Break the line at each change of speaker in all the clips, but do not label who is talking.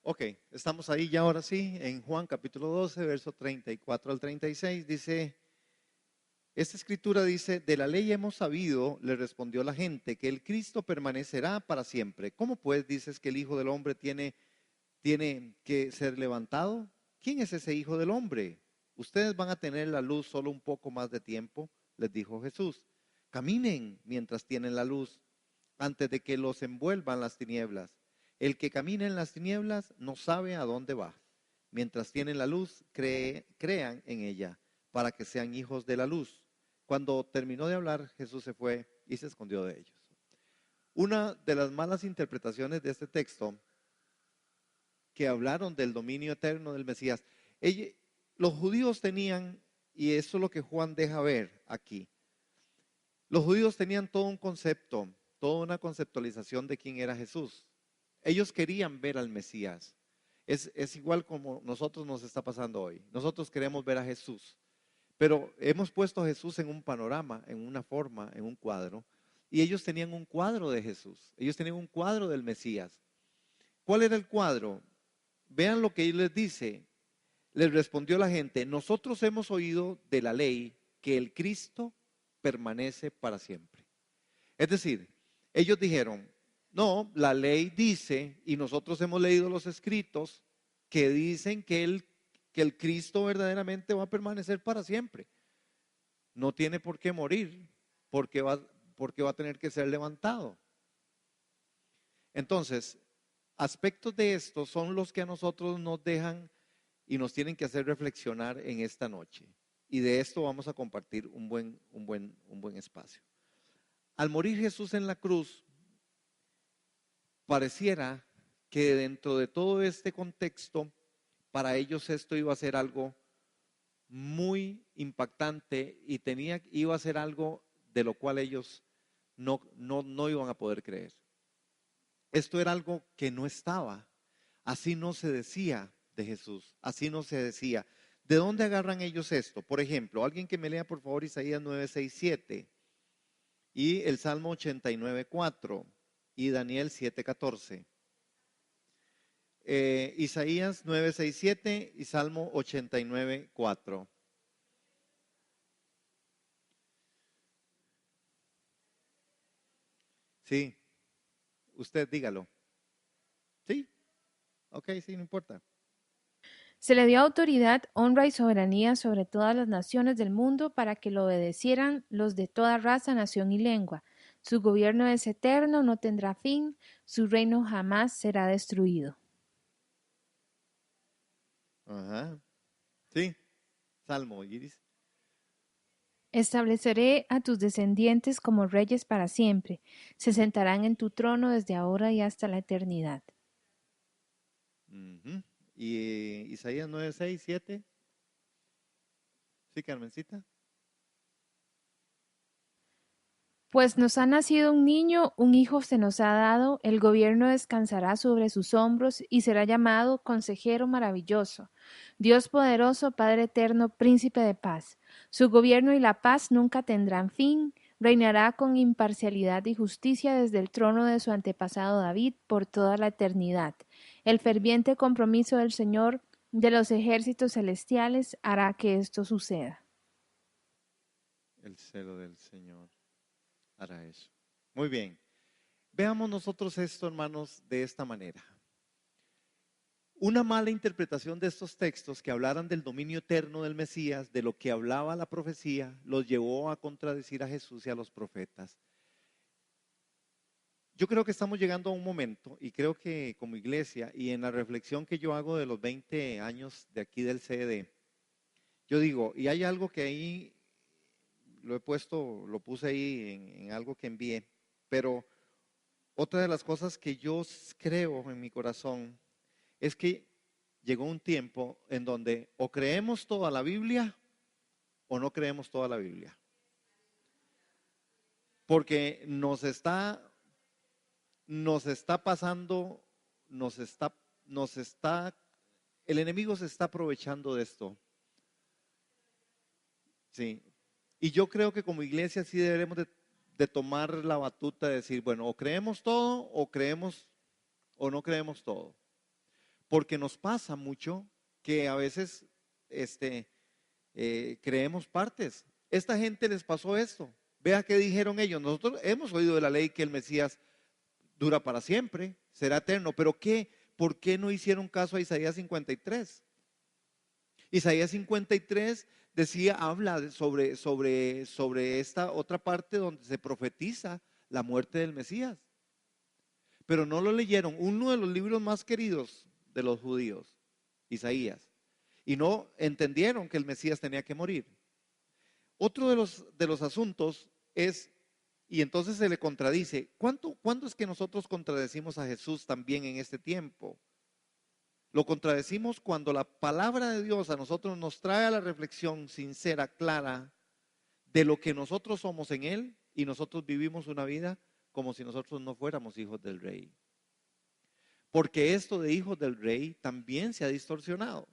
Ok, estamos ahí ya ahora sí, en Juan capítulo 12, verso 34 al 36. Dice, esta escritura dice, de la ley hemos sabido, le respondió la gente, que el Cristo permanecerá para siempre. ¿Cómo pues dices que el Hijo del Hombre tiene que ser levantado? ¿Quién es ese Hijo del Hombre? Ustedes van a tener la luz solo un poco más de tiempo, les dijo Jesús. Caminen mientras tienen la luz, antes de que los envuelvan las tinieblas. El que camina en las tinieblas no sabe a dónde va. Mientras tienen la luz, crean en ella, para que sean hijos de la luz. Cuando terminó de hablar, Jesús se fue y se escondió de ellos. Una de las malas interpretaciones de este texto que hablaron del dominio eterno del Mesías. Ella- los judíos tenían, y eso es lo que Juan deja ver aquí, los judíos tenían todo un concepto, toda una conceptualización de quién era Jesús. Ellos querían ver al Mesías. Es igual como nosotros nos está pasando hoy. Nosotros queremos ver a Jesús, pero hemos puesto a Jesús en un panorama, en una forma, en un cuadro, y ellos tenían un cuadro de Jesús. Ellos tenían un cuadro del Mesías. ¿Cuál era el cuadro? Vean lo que él les dice. Les respondió la gente, nosotros hemos oído de la ley que el Cristo permanece para siempre. Es decir, ellos dijeron, no, la ley dice, y nosotros hemos leído los escritos que dicen que el Cristo verdaderamente va a permanecer para siempre. No tiene por qué morir, porque porque va a tener que ser levantado. Entonces, aspectos de esto son los que a nosotros nos dejan y nos tienen que hacer reflexionar en esta noche. Y de esto vamos a compartir un buen espacio. Al morir Jesús en la cruz, pareciera que dentro de todo este contexto, para ellos esto iba a ser algo muy impactante y iba a ser algo de lo cual ellos no iban a poder creer. Esto era algo que no estaba. Así no se decía de Jesús. Así no se decía. ¿De dónde agarran ellos esto? Por ejemplo, alguien que me lea por favor Isaías 9:6-7 y el Salmo 89:4 y Daniel 7:14. Isaías 9:6-7 y Salmo 89:4. Sí, usted dígalo. Sí, ok, sí, no importa.
Se le dio autoridad, honra y soberanía sobre todas las naciones del mundo para que lo obedecieran los de toda raza, nación y lengua. Su gobierno es eterno, no tendrá fin, su reino jamás será destruido.
Ajá, sí, Salmo, Iris.
Estableceré a tus descendientes como reyes para siempre, se sentarán en tu trono desde ahora y hasta la eternidad.
Ujú. Y Isaías 9:6-7. Sí, Carmencita.
Pues nos ha nacido un niño, un hijo se nos ha dado, el gobierno descansará sobre sus hombros y será llamado Consejero Maravilloso, Dios poderoso, Padre eterno, Príncipe de paz. Su gobierno y la paz nunca tendrán fin, reinará con imparcialidad y justicia desde el trono de su antepasado David por toda la eternidad. El ferviente compromiso del Señor de los ejércitos celestiales hará que esto suceda.
El celo del Señor hará eso. Muy bien. Veamos nosotros esto, hermanos, de esta manera. Una mala interpretación de estos textos que hablaran del dominio eterno del Mesías, de lo que hablaba la profecía, los llevó a contradecir a Jesús y a los profetas. Yo creo que estamos llegando a un momento, y creo que como iglesia, y en la reflexión que yo hago de los 20 años de aquí del CED, yo digo, y hay algo que ahí lo puse ahí en algo que envié, pero otra de las cosas que yo creo en mi corazón es que llegó un tiempo en donde o creemos toda la Biblia o no creemos toda la Biblia. Porque nos está pasando, nos está, el enemigo se está aprovechando de esto. Sí. Y yo creo que como iglesia sí deberemos de tomar la batuta de decir, bueno, o creemos todo o creemos o no creemos todo. porque nos pasa mucho que a veces creemos partes. Esta gente les pasó esto. Vea qué dijeron ellos. Nosotros hemos oído de la ley que el Mesías dura para siempre, será eterno. Pero ¿qué? ¿Por qué no hicieron caso a Isaías 53? Isaías 53 decía, habla sobre esta otra parte donde se profetiza la muerte del Mesías. Pero no lo leyeron. Uno de los libros más queridos de los judíos, Isaías. Y no entendieron que el Mesías tenía que morir. Otro de los asuntos es, y entonces se le contradice, ¿cuándo es que nosotros contradecimos a Jesús también en este tiempo? Lo contradecimos cuando la palabra de Dios a nosotros nos trae a la reflexión sincera, clara, de lo que nosotros somos en Él y nosotros vivimos una vida como si nosotros no fuéramos hijos del Rey. Porque esto de hijos del Rey también se ha distorsionado,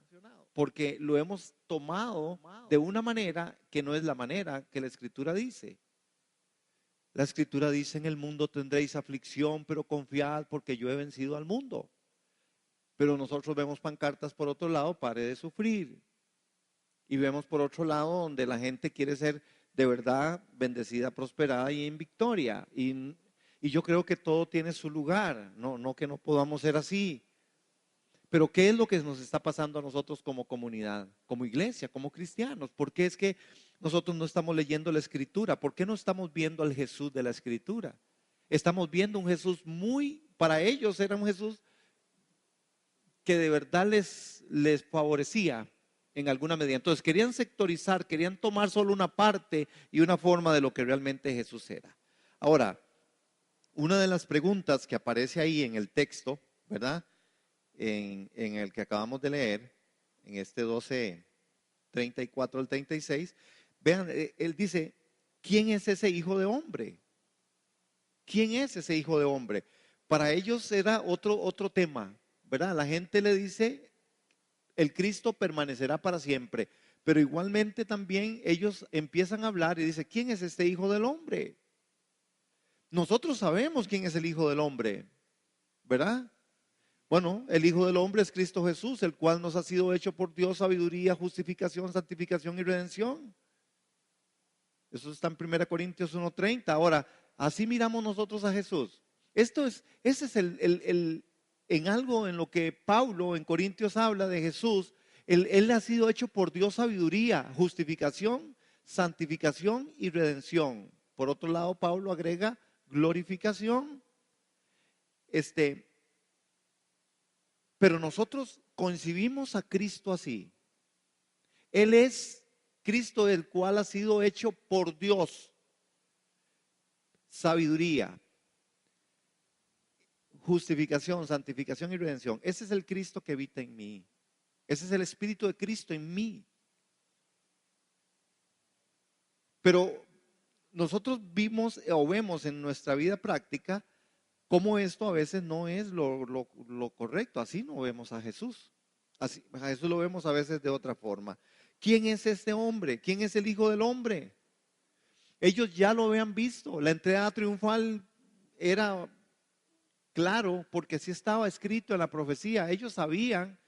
porque lo hemos tomado de una manera que no es la manera que la Escritura dice. La Escritura dice: en el mundo tendréis aflicción, pero confiad porque yo he vencido al mundo. Pero nosotros vemos pancartas por otro lado: pare de sufrir. Y vemos por otro lado donde la gente quiere ser de verdad bendecida, prosperada y en victoria. Y yo creo que todo tiene su lugar, no que no podamos ser así. Pero ¿qué es lo que nos está pasando a nosotros como comunidad, como iglesia, como cristianos? ¿Por qué es que nosotros no estamos leyendo la Escritura? ¿Por qué no estamos viendo al Jesús de la Escritura? Estamos viendo un Jesús para ellos era un Jesús que de verdad les favorecía en alguna medida. Entonces querían sectorizar, querían tomar solo una parte y una forma de lo que realmente Jesús era. Ahora, una de las preguntas que aparece ahí en el texto, ¿verdad? En el que acabamos de leer, en este 12:34 al 36, vean, él dice: ¿quién es ese hijo de hombre? ¿Quién es ese hijo de hombre? Para ellos era otro tema, ¿verdad? La gente le dice: el Cristo permanecerá para siempre. Pero igualmente también ellos empiezan a hablar y dicen: ¿quién es este hijo del hombre? Nosotros sabemos quién es el hijo del hombre, ¿verdad? Bueno, el Hijo del Hombre es Cristo Jesús, el cual nos ha sido hecho por Dios sabiduría, justificación, santificación y redención. Eso está en 1 Corintios 1:30. Ahora, así miramos nosotros a Jesús. Ese es en algo en lo que Pablo en Corintios habla de Jesús. Él ha sido hecho por Dios sabiduría, justificación, santificación y redención. Por otro lado, Pablo agrega glorificación. Pero nosotros concibimos a Cristo así. Él es Cristo, el cual ha sido hecho por Dios. Sabiduría, justificación, santificación y redención. Ese es el Cristo que habita en mí. Ese es el Espíritu de Cristo en mí. Pero nosotros vimos o vemos en nuestra vida práctica cómo esto a veces no es lo correcto. Así no vemos a Jesús. Así, a Jesús lo vemos a veces de otra forma. ¿Quién es este hombre? ¿Quién es el Hijo del Hombre? Ellos ya lo habían visto. La entrada triunfal era claro porque así estaba escrito en la profecía. Ellos sabían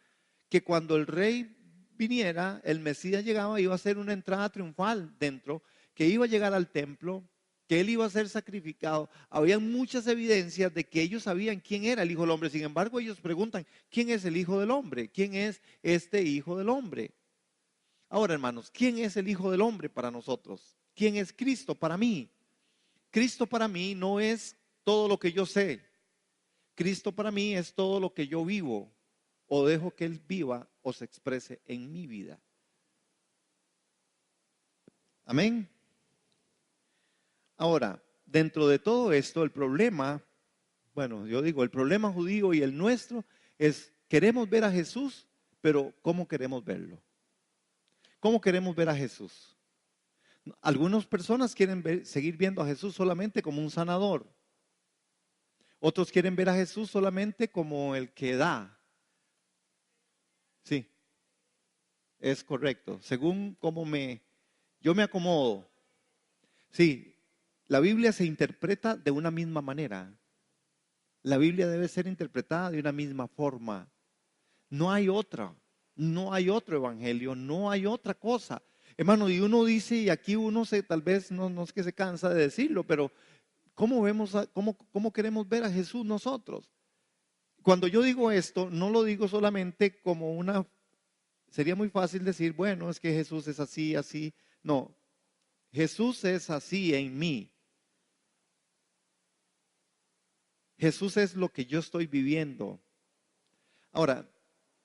que cuando el rey viniera, el Mesías llegaba, iba a ser una entrada triunfal dentro, que iba a llegar al templo, que él iba a ser sacrificado. Había muchas evidencias de que ellos sabían quién era el Hijo del Hombre. Sin embargo, ellos preguntan: ¿quién es el Hijo del Hombre? ¿Quién es este Hijo del Hombre? Ahora, hermanos, ¿quién es el Hijo del Hombre para nosotros? ¿Quién es Cristo para mí? Cristo para mí no es todo lo que yo sé. Cristo para mí es todo lo que yo vivo o dejo que Él viva o se exprese en mi vida. Amén. Ahora, dentro de todo esto, el problema, bueno, yo digo, el problema judío y el nuestro es: queremos ver a Jesús, pero ¿cómo queremos verlo? ¿Cómo queremos ver a Jesús? Algunas personas quieren seguir viendo a Jesús solamente como un sanador. Otros quieren ver a Jesús solamente como el que da. Sí, es correcto. Según cómo yo me acomodo. Sí, la Biblia se interpreta de una misma manera. La Biblia debe ser interpretada de una misma forma. No hay otra, no hay otro evangelio, no hay otra cosa. Hermano, y uno dice, y aquí uno tal vez no es que se cansa de decirlo, pero ¿cómo vemos, cómo queremos ver a Jesús nosotros? Cuando yo digo esto, no lo digo solamente como sería muy fácil decir, bueno, es que Jesús es así, así. No, Jesús es así en mí. Jesús es lo que yo estoy viviendo. Ahora,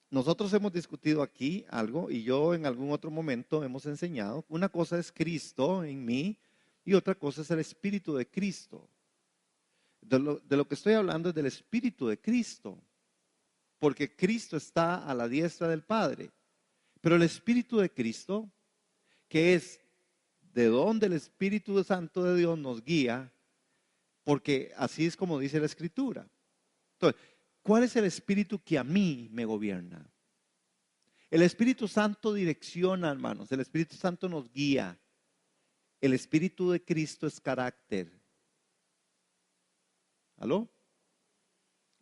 nosotros hemos discutido aquí algo y yo en algún otro momento hemos enseñado. Una cosa es Cristo en mí y otra cosa es el Espíritu de Cristo. De lo que estoy hablando es del Espíritu de Cristo, porque Cristo está a la diestra del Padre. Pero el Espíritu de Cristo, que es de donde el Espíritu Santo de Dios nos guía, porque así es como dice la Escritura. Entonces, ¿cuál es el Espíritu que a mí me gobierna? El Espíritu Santo direcciona, hermanos. El Espíritu Santo nos guía. El Espíritu de Cristo es carácter. ¿Aló?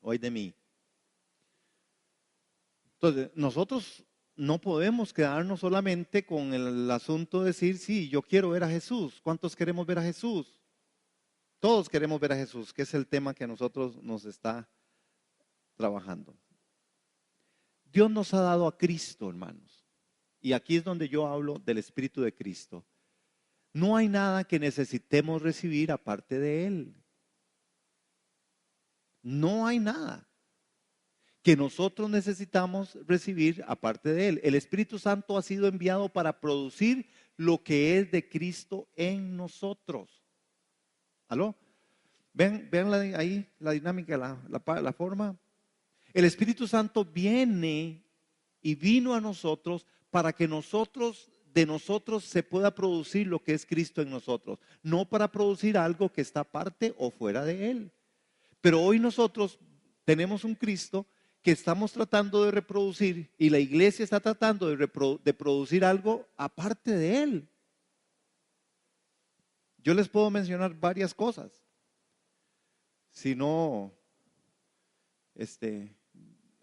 Hoy de mí. Entonces, nosotros no podemos quedarnos solamente con el asunto de decir, sí, yo quiero ver a Jesús. ¿Cuántos queremos ver a Jesús? Todos queremos ver a Jesús, que es el tema que a nosotros nos está trabajando. Dios nos ha dado a Cristo, hermanos. Y aquí es donde yo hablo del Espíritu de Cristo. No hay nada que necesitemos recibir aparte de Él. No hay nada que nosotros necesitamos recibir aparte de Él. El Espíritu Santo ha sido enviado para producir lo que es de Cristo en nosotros. ¿Aló? Vean ahí la dinámica, la forma. El Espíritu Santo viene y vino a nosotros para que de nosotros se pueda producir lo que es Cristo en nosotros, no para producir algo que está aparte o fuera de Él. Pero hoy nosotros tenemos un Cristo que estamos tratando de reproducir y la iglesia está tratando de producir algo aparte de Él. Yo les puedo mencionar varias cosas. Si no,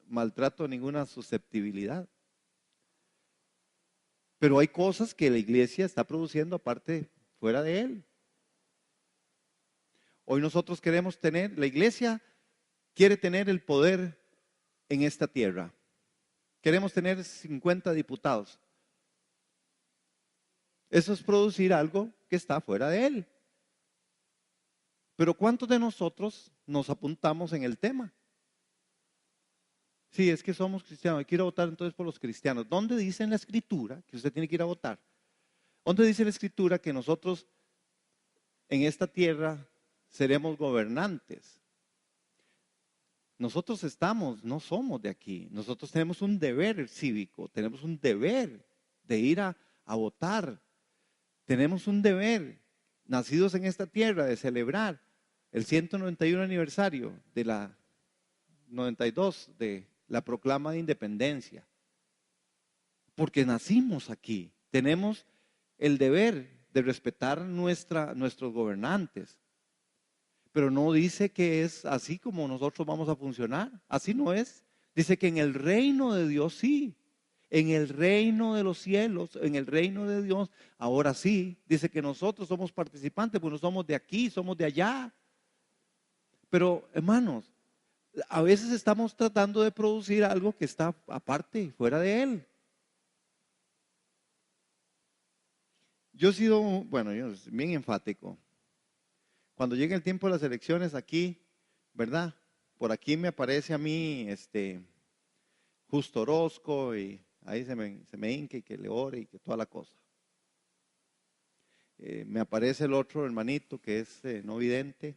maltrato ninguna susceptibilidad. Pero hay cosas que la iglesia está produciendo aparte, fuera de Él. Hoy nosotros queremos tener, la iglesia quiere tener el poder en esta tierra. Queremos tener 50 diputados. Eso es producir algo que está fuera de Él. Pero ¿cuántos de nosotros nos apuntamos en el tema? Sí, es que somos cristianos, hay que ir a votar entonces por los cristianos. ¿Dónde dice en la Escritura que usted tiene que ir a votar? ¿Dónde dice la Escritura que nosotros en esta tierra seremos gobernantes? Nosotros no somos de aquí. Nosotros tenemos un deber cívico, tenemos un deber de ir a votar. Tenemos un deber, nacidos en esta tierra, de celebrar el 191 aniversario de la 92 de la proclama de independencia. Porque nacimos aquí. Tenemos el deber de respetar nuestros gobernantes. Pero no dice que es así como nosotros vamos a funcionar. Así no es. Dice que en el reino de Dios sí. En el reino de los cielos, en el reino de Dios, ahora sí. Dice que nosotros somos participantes, pues no somos de aquí, somos de allá. Pero hermanos, a veces estamos tratando de producir algo que está aparte, fuera de Él. Yo he sido, bueno, yo soy bien enfático. Cuando llegue el tiempo de las elecciones aquí, ¿verdad? Por aquí me aparece a mí Justo Orozco y ahí se me hinca y que le ore y que toda la cosa. Me aparece el otro hermanito que es no vidente.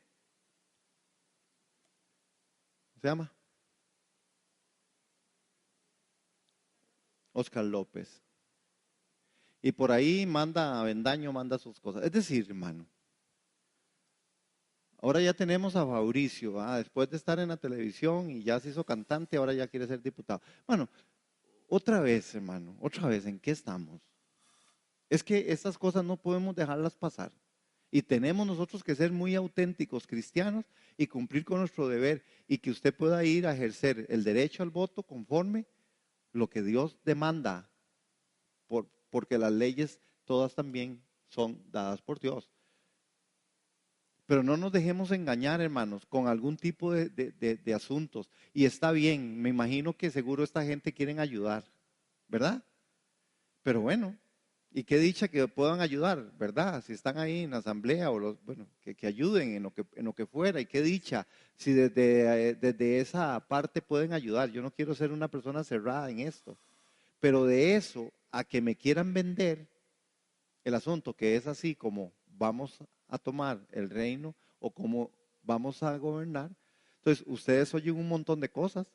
¿Cómo se llama? Oscar López. Y por ahí manda Avendaño, manda sus cosas. Es decir, hermano, ahora ya tenemos a Fabricio, después de estar en la televisión y ya se hizo cantante, ahora ya quiere ser diputado. Bueno, otra vez, hermano, otra vez, ¿en qué estamos? Es que estas cosas no podemos dejarlas pasar. Y tenemos nosotros que ser muy auténticos cristianos y cumplir con nuestro deber y que usted pueda ir a ejercer el derecho al voto conforme lo que Dios demanda, porque las leyes todas también son dadas por Dios. Pero no nos dejemos engañar, hermanos, con algún tipo de asuntos. Y está bien, me imagino que seguro esta gente quieren ayudar, ¿verdad? Pero bueno, y qué dicha que puedan ayudar, ¿verdad? Si están ahí en la asamblea o bueno, que ayuden en lo que fuera, y qué dicha si desde esa parte pueden ayudar. Yo no quiero ser una persona cerrada en esto, pero de eso a que me quieran vender el asunto, que es así como vamos a tomar el reino o como vamos a gobernar. Entonces, ustedes oyen un montón de cosas,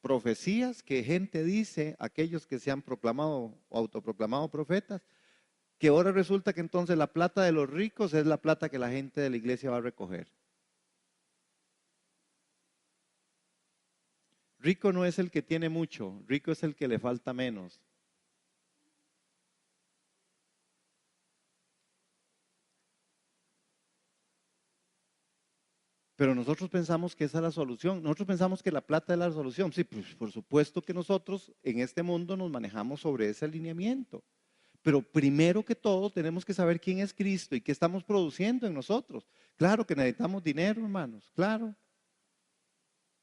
profecías que gente dice, aquellos que se han proclamado o autoproclamado profetas, que ahora resulta que entonces la plata de los ricos es la plata que la gente de la iglesia va a recoger. Rico no es el que tiene mucho, rico es el que le falta menos. Pero nosotros pensamos que esa es la solución. Nosotros pensamos que la plata es la solución. Sí, pues por supuesto que nosotros en este mundo nos manejamos sobre ese alineamiento. Pero primero que todo tenemos que saber quién es Cristo y qué estamos produciendo en nosotros. Claro que necesitamos dinero, hermanos, claro.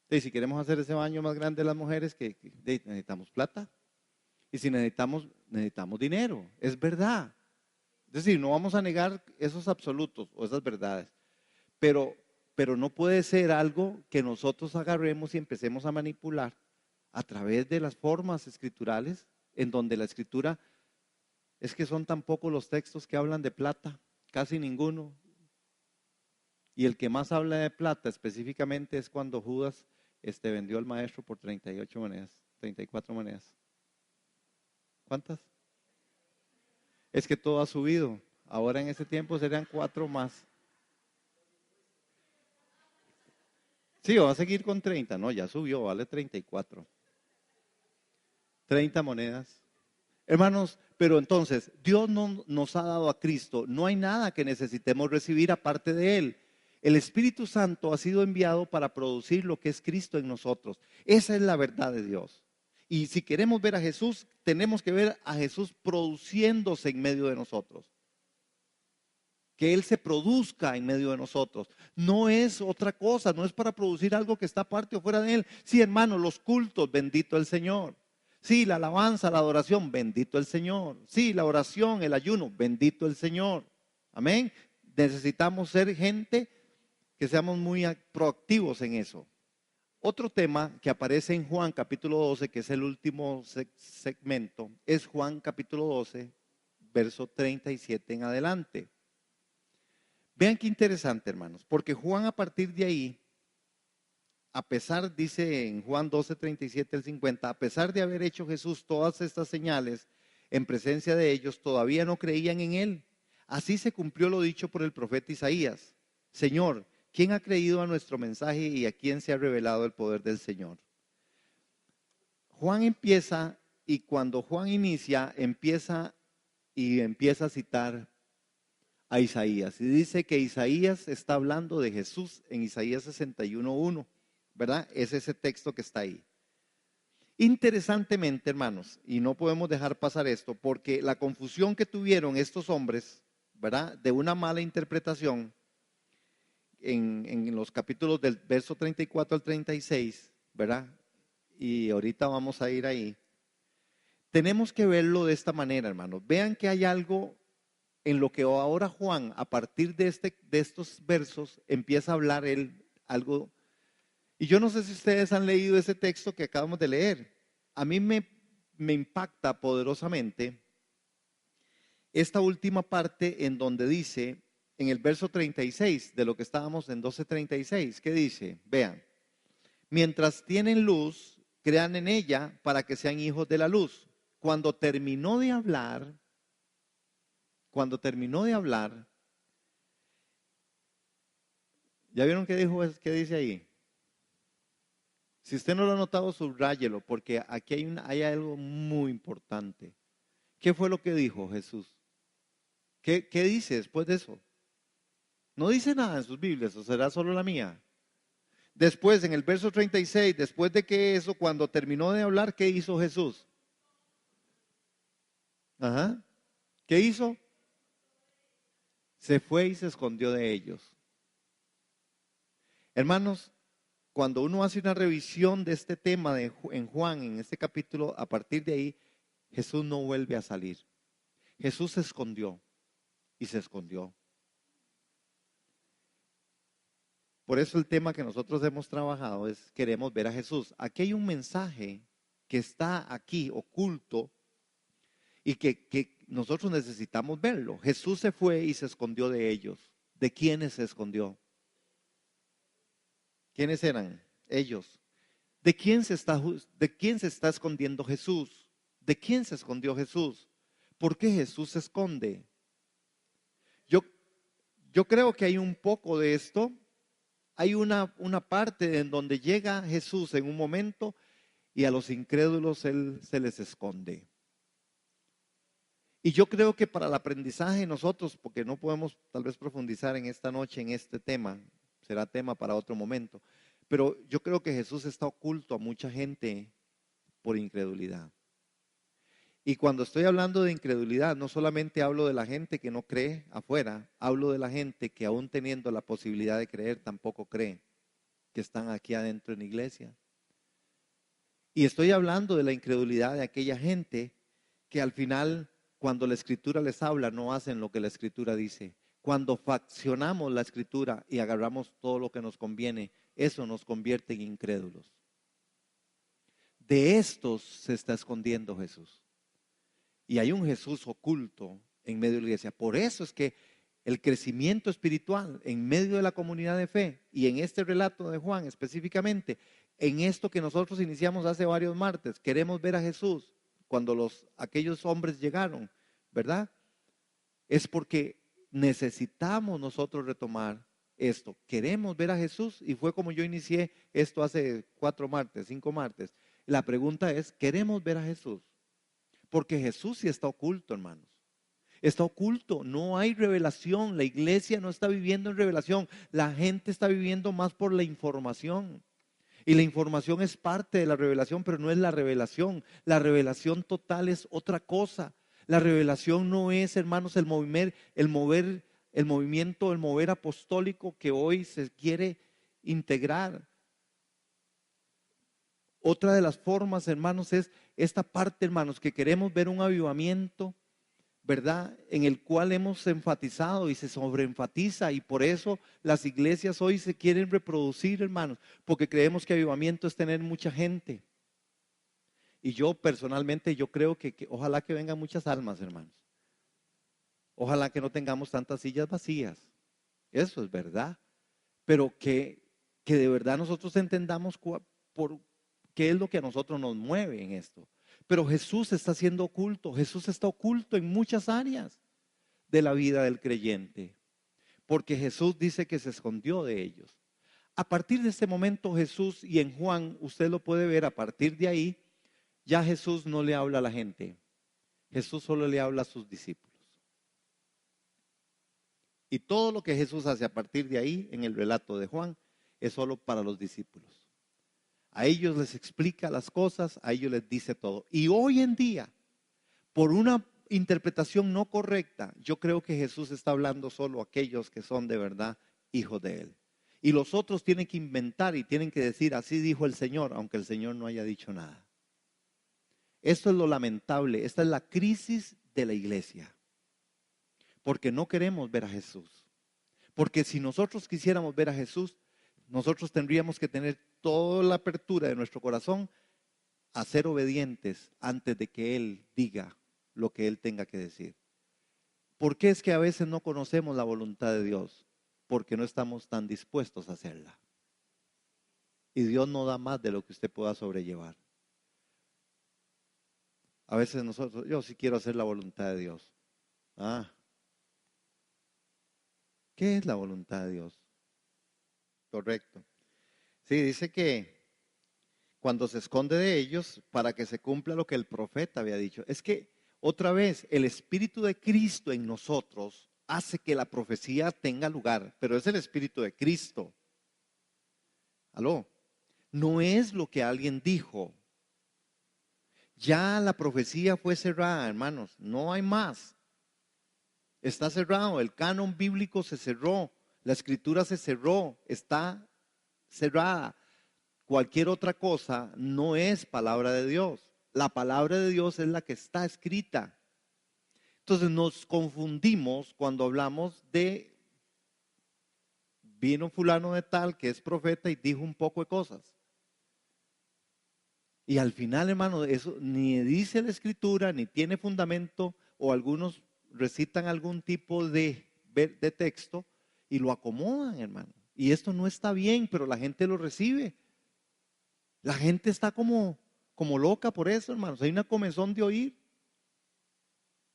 Y si queremos hacer ese baño más grande de las mujeres, necesitamos plata. Y si necesitamos dinero, es verdad. Es decir, no vamos a negar esos absolutos o esas verdades. Pero, pero no puede ser algo que nosotros agarremos y empecemos a manipular a través de las formas escriturales, en donde la escritura es que son tan pocos los textos que hablan de plata, casi ninguno. Y el que más habla de plata específicamente es cuando Judas vendió al maestro por 38 monedas, 34 monedas. ¿Cuántas? Es que todo ha subido. Ahora en ese tiempo serían 4 más. Sí, va a seguir con 30. No, ya subió, vale 34. 30 monedas. Hermanos, pero entonces, Dios no nos ha dado a Cristo. No hay nada que necesitemos recibir aparte de Él. El Espíritu Santo ha sido enviado para producir lo que es Cristo en nosotros. Esa es la verdad de Dios. Y si queremos ver a Jesús, tenemos que ver a Jesús produciéndose en medio de nosotros. Que Él se produzca en medio de nosotros. No es otra cosa, no es para producir algo que está aparte o fuera de Él. Sí, hermano, los cultos, bendito el Señor. Sí, la alabanza, la adoración, bendito el Señor. Sí, la oración, el ayuno, bendito el Señor. Amén. Necesitamos ser gente que seamos muy proactivos en eso. Otro tema que aparece en Juan capítulo 12, que es el último segmento, es Juan capítulo 12, verso 37 en adelante. Vean qué interesante, hermanos, porque Juan a partir de ahí, a pesar, dice en Juan 12, 37 al 50, a pesar de haber hecho Jesús todas estas señales en presencia de ellos, todavía no creían en él. Así se cumplió lo dicho por el profeta Isaías. Señor, ¿quién ha creído a nuestro mensaje y a quién se ha revelado el poder del Señor? Juan empieza, y cuando Juan inicia, empieza a citar a Isaías. Y dice que Isaías está hablando de Jesús en Isaías 61:1, ¿verdad? Es ese texto que está ahí. Interesantemente, hermanos, y no podemos dejar pasar esto, porque la confusión que tuvieron estos hombres, ¿verdad? De una mala interpretación en los capítulos del verso 34 al 36, ¿verdad? Y ahorita vamos a ir ahí. Tenemos que verlo de esta manera, hermanos. Vean que hay algo en lo que ahora Juan, a partir de estos versos, empieza a hablar él algo. Y yo no sé si ustedes han leído ese texto que acabamos de leer. A mí me impacta poderosamente esta última parte en donde dice, en el verso 36, de lo que estábamos en 12:36, ¿qué dice? Vean, mientras tienen luz, crean en ella para que sean hijos de la luz. Cuando terminó de hablar, ¿ya vieron qué dijo, qué dice ahí? Si usted no lo ha notado, subráyelo, porque aquí hay algo muy importante. ¿Qué fue lo que dijo Jesús? ¿Qué dice después de eso? No dice nada en sus Biblias, o será solo la mía. Después, en el verso 36, después de que eso, cuando terminó de hablar, ¿qué hizo Jesús? Ajá. ¿Qué hizo? Se fue y se escondió de ellos. Hermanos, cuando uno hace una revisión de este tema en Juan, en este capítulo, a partir de ahí, Jesús no vuelve a salir. Jesús se escondió y se escondió. Por eso el tema que nosotros hemos trabajado es queremos ver a Jesús. Aquí hay un mensaje que está aquí oculto y que nosotros necesitamos verlo. Jesús se fue y se escondió de ellos. ¿De quiénes se escondió? ¿Quiénes eran? Ellos. ¿De quién se está escondiendo Jesús? ¿De quién se escondió Jesús? ¿Por qué Jesús se esconde? Yo, yo creo que hay un poco de esto. Hay una parte en donde llega Jesús en un momento y a los incrédulos Él se les esconde. Y yo creo que para el aprendizaje nosotros, porque no podemos tal vez profundizar en esta noche en este tema, será tema para otro momento, pero yo creo que Jesús está oculto a mucha gente por incredulidad. Y cuando estoy hablando de incredulidad, no solamente hablo de la gente que no cree afuera, hablo de la gente que aún teniendo la posibilidad de creer tampoco cree, que están aquí adentro en la iglesia. Y estoy hablando de la incredulidad de aquella gente que al final, cuando la escritura les habla, no hacen lo que la escritura dice. Cuando faccionamos la escritura y agarramos todo lo que nos conviene, eso nos convierte en incrédulos. De estos se está escondiendo Jesús. Y hay un Jesús oculto en medio de la iglesia. Por eso es que el crecimiento espiritual en medio de la comunidad de fe y en este relato de Juan específicamente, en esto que nosotros iniciamos hace varios martes, queremos ver a Jesús cuando aquellos hombres llegaron, ¿verdad? Es porque necesitamos nosotros retomar esto. Queremos ver a Jesús y fue como yo inicié esto hace 4 martes, 5 martes. La pregunta es, ¿queremos ver a Jesús? Porque Jesús sí está oculto, hermanos. Está oculto, no hay revelación. La iglesia no está viviendo en revelación. La gente está viviendo más por la información. Y la información es parte de la revelación, pero no es la revelación. La revelación total es otra cosa. La revelación no es, hermanos, el mover apostólico que hoy se quiere integrar. Otra de las formas, hermanos, es esta parte, hermanos, que queremos ver un avivamiento, ¿verdad? En el cual hemos enfatizado y se sobreenfatiza y por eso las iglesias hoy se quieren reproducir, hermanos, porque creemos que avivamiento es tener mucha gente. Y yo personalmente, yo creo que ojalá que vengan muchas almas, hermanos. Ojalá que no tengamos tantas sillas vacías. Eso es verdad. Pero que de verdad nosotros entendamos por qué es lo que a nosotros nos mueve en esto. Pero Jesús está siendo oculto. Jesús está oculto en muchas áreas de la vida del creyente. Porque Jesús dice que se escondió de ellos. A partir de este momento Jesús, y en Juan usted lo puede ver, a partir de ahí, ya Jesús no le habla a la gente. Jesús solo le habla a sus discípulos. Y todo lo que Jesús hace a partir de ahí, en el relato de Juan, es solo para los discípulos. A ellos les explica las cosas, a ellos les dice todo. Y hoy en día, por una interpretación no correcta, yo creo que Jesús está hablando solo a aquellos que son de verdad hijos de Él. Y los otros tienen que inventar y tienen que decir, así dijo el Señor, aunque el Señor no haya dicho nada. Esto es lo lamentable, esta es la crisis de la iglesia. Porque no queremos ver a Jesús. Porque si nosotros quisiéramos ver a Jesús, nosotros tendríamos que tener toda la apertura de nuestro corazón a ser obedientes antes de que Él diga lo que Él tenga que decir. ¿Por qué es que a veces no conocemos la voluntad de Dios? Porque no estamos tan dispuestos a hacerla. Y Dios no da más de lo que usted pueda sobrellevar. A veces yo sí quiero hacer la voluntad de Dios. ¿Qué es la voluntad de Dios? Correcto. Sí, dice que cuando se esconde de ellos para que se cumpla lo que el profeta había dicho. Es que otra vez el Espíritu de Cristo en nosotros hace que la profecía tenga lugar, pero es el Espíritu de Cristo. Aló, no es lo que alguien dijo. Ya la profecía fue cerrada, hermanos, no hay más. Está cerrado, el canon bíblico se cerró, la escritura se cerró, está cerrada. Cualquier otra cosa no es palabra de Dios. La palabra de Dios es la que está escrita. Entonces nos confundimos cuando hablamos de vino fulano de tal que es profeta y dijo un poco de cosas. Y al final, hermano, eso ni dice la escritura, ni tiene fundamento, o algunos recitan algún tipo de texto y lo acomodan, hermano. Y esto no está bien, pero la gente lo recibe. La gente está como loca por eso, hermanos. Hay una comezón de oír.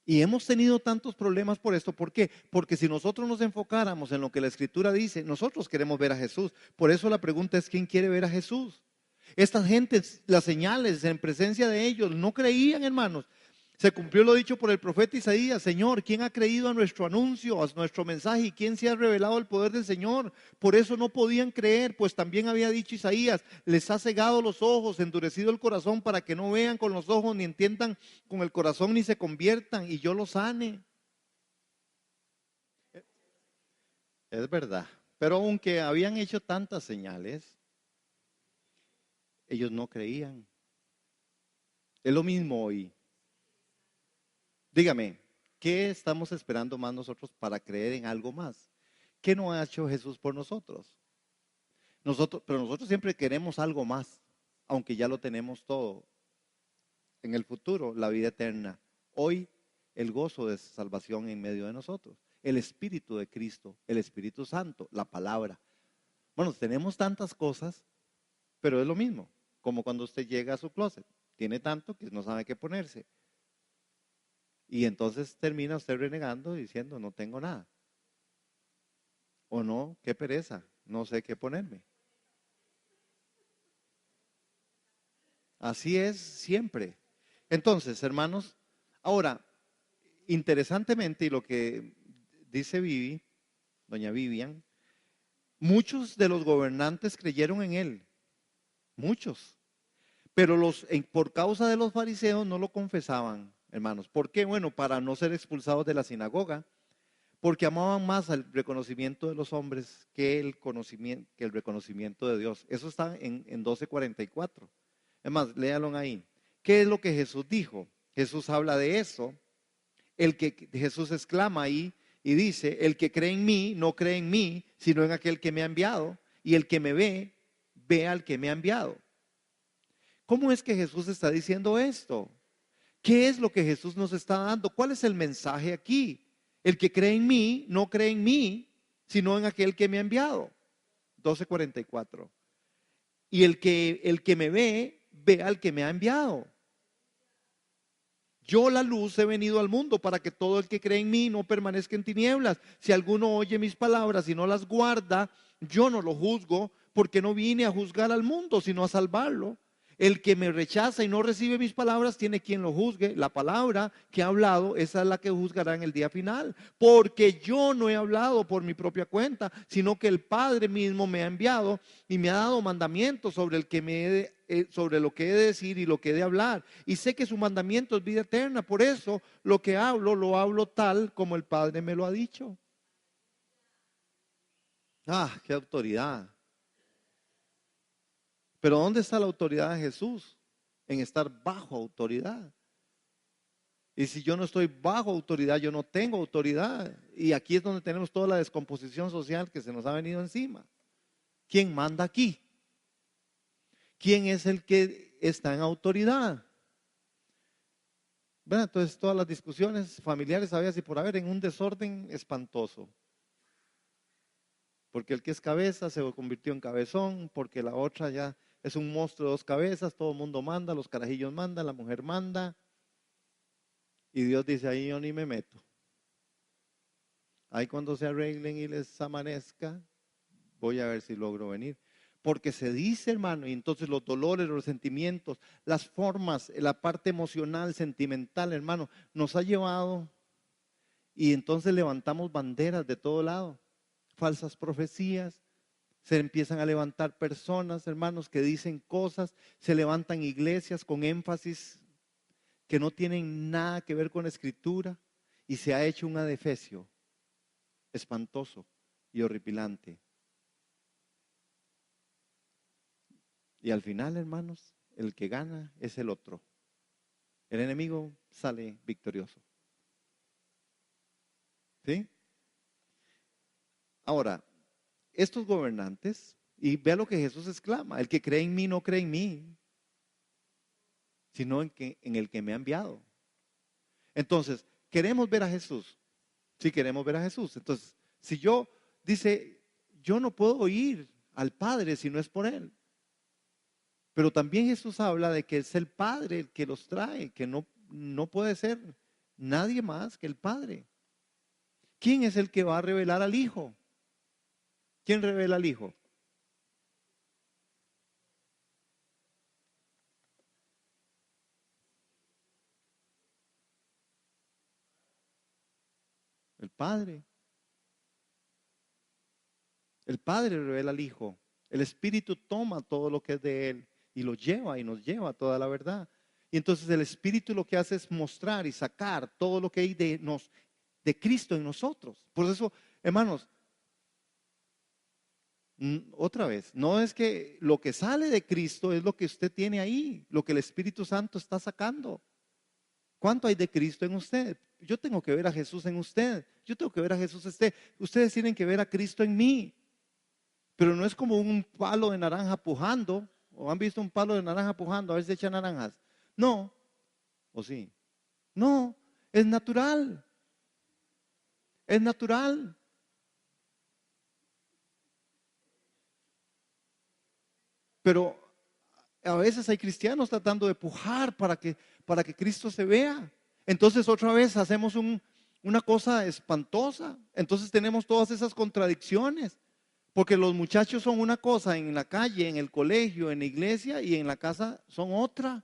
Y hemos tenido tantos problemas por esto. ¿Por qué? Porque si nosotros nos enfocáramos en lo que la Escritura dice, nosotros queremos ver a Jesús. Por eso la pregunta es, ¿quién quiere ver a Jesús? Estas gentes, las señales en presencia de ellos, no creían, hermanos. Se cumplió lo dicho por el profeta Isaías: Señor, ¿quién ha creído a nuestro anuncio, a nuestro mensaje? ¿Y quién se ha revelado el poder del Señor? Por eso no podían creer, pues también había dicho Isaías: les ha cegado los ojos, endurecido el corazón, para que no vean con los ojos, ni entiendan con el corazón, ni se conviertan, y yo los sane. Es verdad. Pero aunque habían hecho tantas señales, ellos no creían. Es lo mismo hoy. Dígame, ¿qué estamos esperando más nosotros para creer en algo más? ¿Qué no ha hecho Jesús por nosotros? Pero nosotros siempre queremos algo más, aunque ya lo tenemos todo. En el futuro, la vida eterna. Hoy, el gozo de salvación en medio de nosotros. El Espíritu de Cristo, el Espíritu Santo, la palabra. Bueno, tenemos tantas cosas, pero es lo mismo. Como cuando usted llega a su closet. Tiene tanto que no sabe qué ponerse. Y entonces termina usted renegando y diciendo: no tengo nada. O no, qué pereza, no sé qué ponerme. Así es siempre. Entonces, hermanos, ahora, interesantemente, y lo que dice doña Vivian, muchos de los gobernantes creyeron en él, muchos, pero por causa de los fariseos no lo confesaban, hermanos. ¿Por qué? Bueno, para no ser expulsados de la sinagoga, porque amaban más el reconocimiento de los hombres que el reconocimiento de Dios. Eso está en 12:44. Es más, léalo ahí. ¿Qué es lo que Jesús dijo? Jesús habla de eso. Jesús exclama ahí y dice: el que cree en mí no cree en mí, sino en aquel que me ha enviado. Y el que me ve, ve al que me ha enviado. ¿Cómo es que Jesús está diciendo esto? ¿Qué es lo que Jesús nos está dando? ¿Cuál es el mensaje aquí? El que cree en mí no cree en mí, sino en aquel que me ha enviado. 12:44. Y el que me ve, ve al que me ha enviado. Yo, la luz, he venido al mundo para que todo el que cree en mí no permanezca en tinieblas. Si alguno oye mis palabras y no las guarda, yo no lo juzgo, porque no vine a juzgar al mundo, sino a salvarlo. El que me rechaza y no recibe mis palabras tiene quien lo juzgue. La palabra que ha hablado, esa es la que juzgará en el día final. Porque yo no he hablado por mi propia cuenta, sino que el Padre mismo me ha enviado y me ha dado mandamientos sobre lo que he de decir y lo que he de hablar. Y sé que su mandamiento es vida eterna. Por eso lo que hablo, lo hablo tal como el Padre me lo ha dicho. Ah, qué autoridad. Pero ¿dónde está la autoridad de Jesús? En estar bajo autoridad. Y si yo no estoy bajo autoridad, yo no tengo autoridad. Y aquí es donde tenemos toda la descomposición social que se nos ha venido encima. ¿Quién manda aquí? ¿Quién es el que está en autoridad? Bueno, entonces todas las discusiones familiares había así por haber en un desorden espantoso. Porque el que es cabeza se convirtió en cabezón, porque la otra ya es un monstruo de dos cabezas, todo el mundo manda, los carajillos mandan, la mujer manda. Y Dios dice: ahí yo ni me meto. Ahí cuando se arreglen y les amanezca, voy a ver si logro venir. Porque se dice, hermano, y entonces los dolores, los sentimientos, las formas, la parte emocional, sentimental, hermano, nos ha llevado, y entonces levantamos banderas de todo lado, falsas profecías, Se empiezan a levantar personas, hermanos, que dicen cosas, se levantan iglesias con énfasis que no tienen nada que ver con la escritura y se ha hecho un adefesio espantoso y horripilante. Y al final, hermanos, el que gana es el otro. El enemigo sale victorioso. ¿Sí? Ahora, estos gobernantes, y vea lo que Jesús exclama: el que cree en mí no cree en mí, sino en el que me ha enviado. Entonces, ¿queremos ver a Jesús? Sí, queremos ver a Jesús. Entonces, si dice, yo no puedo ir al Padre si no es por Él. Pero también Jesús habla de que es el Padre el que los trae, que no puede ser nadie más que el Padre. ¿Quién es el que va a revelar al Hijo? ¿Quién revela al Hijo? El Padre. El Padre revela al Hijo. El Espíritu toma todo lo que es de Él y lo lleva y nos lleva a toda la verdad. Y entonces el Espíritu lo que hace es mostrar y sacar todo lo que hay de Cristo en nosotros. Por eso, hermanos, otra vez, no es que lo que sale de Cristo es lo que usted tiene ahí, lo que el Espíritu Santo está sacando. ¿Cuánto hay de Cristo en usted? Yo tengo que ver a Jesús en usted. Yo tengo que ver a Jesús en usted. Ustedes tienen que ver a Cristo en mí. Pero no es como un palo de naranja pujando. ¿O han visto un palo de naranja pujando? A ver si echa naranjas. No. ¿O sí? No. Es natural. Es natural. Pero a veces hay cristianos tratando de pujar para que Cristo se vea. Entonces otra vez hacemos una cosa espantosa. Entonces tenemos todas esas contradicciones. Porque los muchachos son una cosa en la calle, en el colegio, en la iglesia, y en la casa son otra.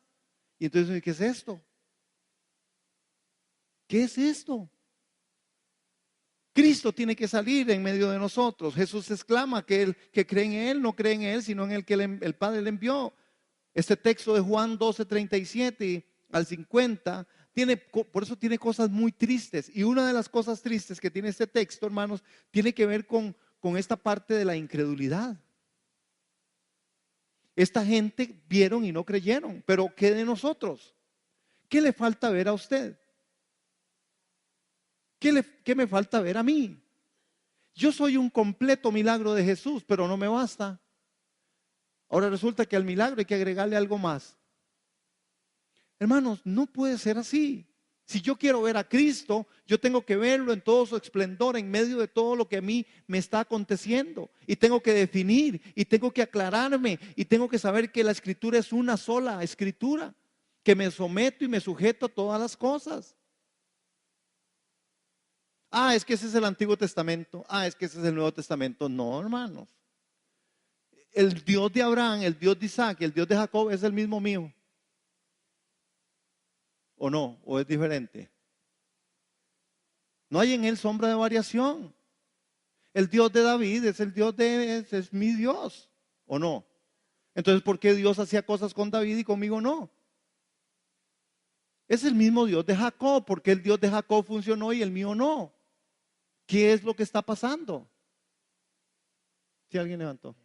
Y entonces, ¿qué es esto? ¿Qué es esto? Cristo tiene que salir en medio de nosotros. Jesús exclama que el que cree en Él no cree en Él, sino en el que el Padre le envió. Este texto de Juan 12:37 al 50 por eso tiene cosas muy tristes. Y una de las cosas tristes que tiene este texto, hermanos, tiene que ver con esta parte de la incredulidad. Esta gente vieron y no creyeron, pero ¿qué de nosotros? ¿Qué le falta ver a usted? ¿Qué me falta ver a mí? Yo soy un completo milagro de Jesús, pero no me basta. Ahora resulta que al milagro hay que agregarle algo más. Hermanos, no puede ser así. Si yo quiero ver a Cristo, yo tengo que verlo en todo su esplendor, en medio de todo lo que a mí me está aconteciendo. Y tengo que definir, y tengo que aclararme, y tengo que saber que la escritura es una sola escritura, que me someto y me sujeto a todas las cosas. Ah, es que ese es el Antiguo Testamento. Ah, es que ese es el Nuevo Testamento. No, hermanos. El Dios de Abraham, el Dios de Isaac, el Dios de Jacob es el mismo mío. ¿O no? ¿O es diferente? No hay en él sombra de variación. El Dios de David es es mi Dios. ¿O no? Entonces, ¿por qué Dios hacía cosas con David y conmigo no? Es el mismo Dios de Jacob. ¿Por qué el Dios de Jacob funcionó y el mío no? ¿Qué es lo que está pasando? Si alguien levantó.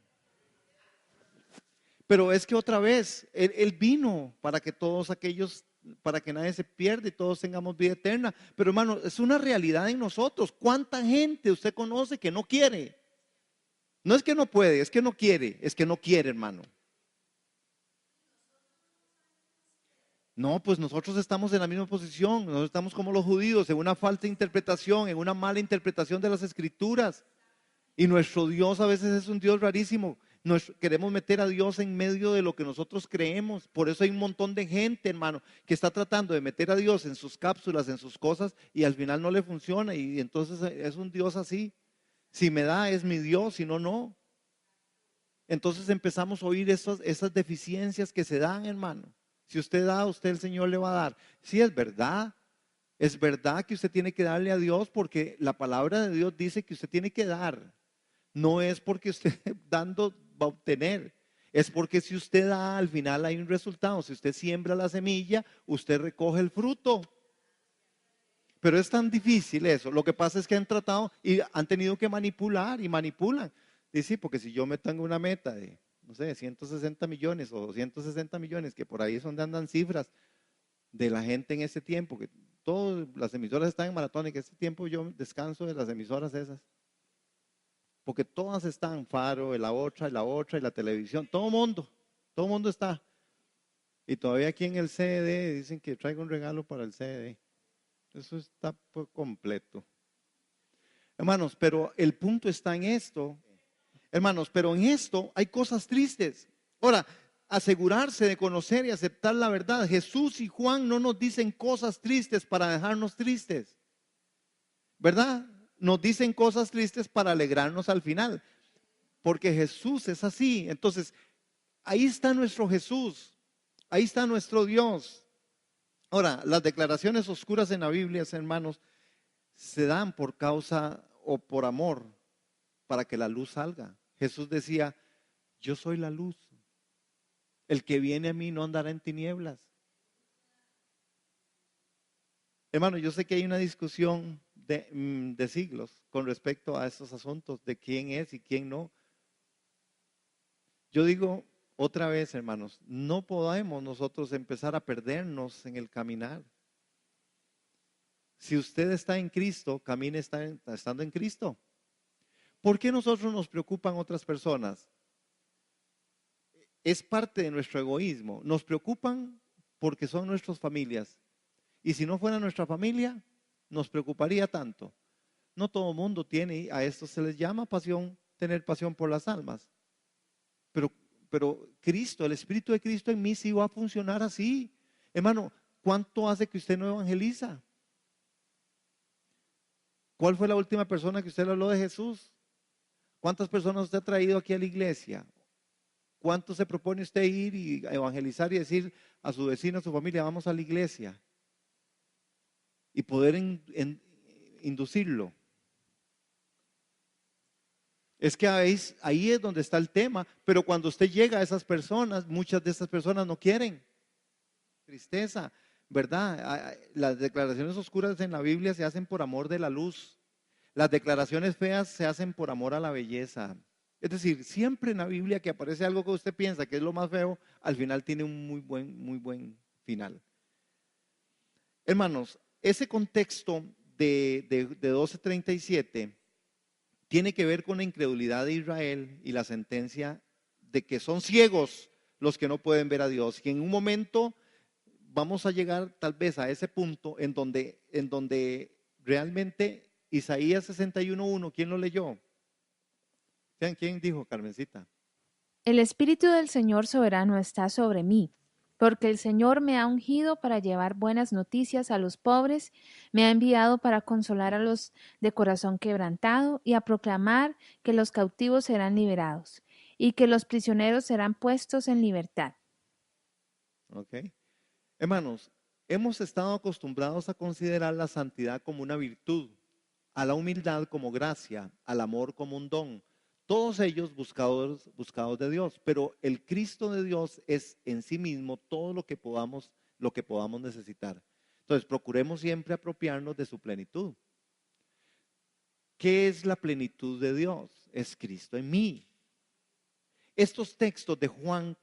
Pero es que otra vez, él vino para que todos aquellos, para que nadie se pierda y todos tengamos vida eterna. Pero hermano, es una realidad en nosotros. ¿Cuánta gente usted conoce que no quiere? No es que no puede, es que no quiere, es que no quiere, hermano. No, pues nosotros estamos en la misma posición, nosotros estamos como los judíos, en una falta de interpretación, en una mala interpretación de las escrituras. Y nuestro Dios a veces es un Dios rarísimo. Queremos meter a Dios en medio de lo que nosotros creemos. Por eso hay un montón de gente, hermano, que está tratando de meter a Dios en sus cápsulas, en sus cosas, y al final no le funciona. Y entonces es un Dios así. Si me da, es mi Dios, si no, no. Entonces empezamos a oír esas deficiencias que se dan, hermano. Si usted da, usted el Señor le va a dar. Sí, es verdad. Es verdad que usted tiene que darle a Dios porque la palabra de Dios dice que usted tiene que dar. No es porque usted dando va a obtener. Es porque si usted da, al final hay un resultado. Si usted siembra la semilla, usted recoge el fruto. Pero es tan difícil eso. Lo que pasa es que han tratado y han tenido que manipular y manipulan. Dice, sí, porque si yo me tengo una meta de, no sé, 160 millones o 260 millones, que por ahí es donde andan cifras de la gente en ese tiempo, que todas las emisoras están en maratón y que ese tiempo yo descanso de las emisoras esas. Porque todas están, Faro, y la otra, y la televisión, todo mundo está. Y todavía aquí en el CED dicen que traigo un regalo para el CED. Eso está por completo. Hermanos, pero el punto está en esto. Hermanos, pero en esto hay cosas tristes. Ahora, asegurarse de conocer y aceptar la verdad. Jesús y Juan no nos dicen cosas tristes para dejarnos tristes, ¿verdad? Nos dicen cosas tristes para alegrarnos al final, porque Jesús es así. Entonces, ahí está nuestro Jesús, ahí está nuestro Dios. Ahora, las declaraciones oscuras en la Biblia, hermanos, se dan por causa o por amor para que la luz salga. Jesús decía, yo soy la luz. El que viene a mí no andará en tinieblas. Hermano, yo sé que hay una discusión de siglos con respecto a estos asuntos, de quién es y quién no. Yo digo otra vez, hermanos, no podemos nosotros empezar a perdernos en el caminar. Si usted está en Cristo, camine estando en Cristo. ¿Por qué nosotros nos preocupan otras personas? Es parte de nuestro egoísmo. Nos preocupan porque son nuestras familias. Y si no fuera nuestra familia, nos preocuparía tanto. No todo mundo tiene, a esto se les llama pasión, tener pasión por las almas. Pero Cristo, el Espíritu de Cristo en mí sí va a funcionar así. Hermano, ¿cuánto hace que usted no evangeliza? ¿Cuál fue la última persona que usted le habló de Jesús? ¿Cuántas personas usted ha traído aquí a la iglesia? ¿Cuánto se propone usted ir y evangelizar y decir a su vecino, a su familia, vamos a la iglesia? Y poder inducirlo. Es que ahí es donde está el tema, pero cuando usted llega a esas personas, muchas de esas personas no quieren. Tristeza, ¿verdad? Las declaraciones oscuras en la Biblia se hacen por amor de la luz. Las declaraciones feas se hacen por amor a la belleza. Es decir, siempre en la Biblia que aparece algo que usted piensa que es lo más feo, al final tiene un muy buen final. Hermanos, ese contexto de 12:37 tiene que ver con la incredulidad de Israel y la sentencia de que son ciegos los que no pueden ver a Dios. Y en un momento vamos a llegar tal vez a ese punto en donde realmente Isaías 61:1, ¿quién lo leyó? ¿Quién dijo, Carmencita?
El Espíritu del Señor soberano está sobre mí, porque el Señor me ha ungido para llevar buenas noticias a los pobres, me ha enviado para consolar a los de corazón quebrantado y a proclamar que los cautivos serán liberados y que los prisioneros serán puestos en libertad.
Ok. Hermanos, hemos estado acostumbrados a considerar la santidad como una virtud, a la humildad como gracia, al amor como un don. Todos ellos buscados de Dios, pero el Cristo de Dios es en sí mismo todo lo que podamos necesitar. Entonces, procuremos siempre apropiarnos de su plenitud. ¿Qué es la plenitud de Dios? Es Cristo en mí. Estos textos de Juan,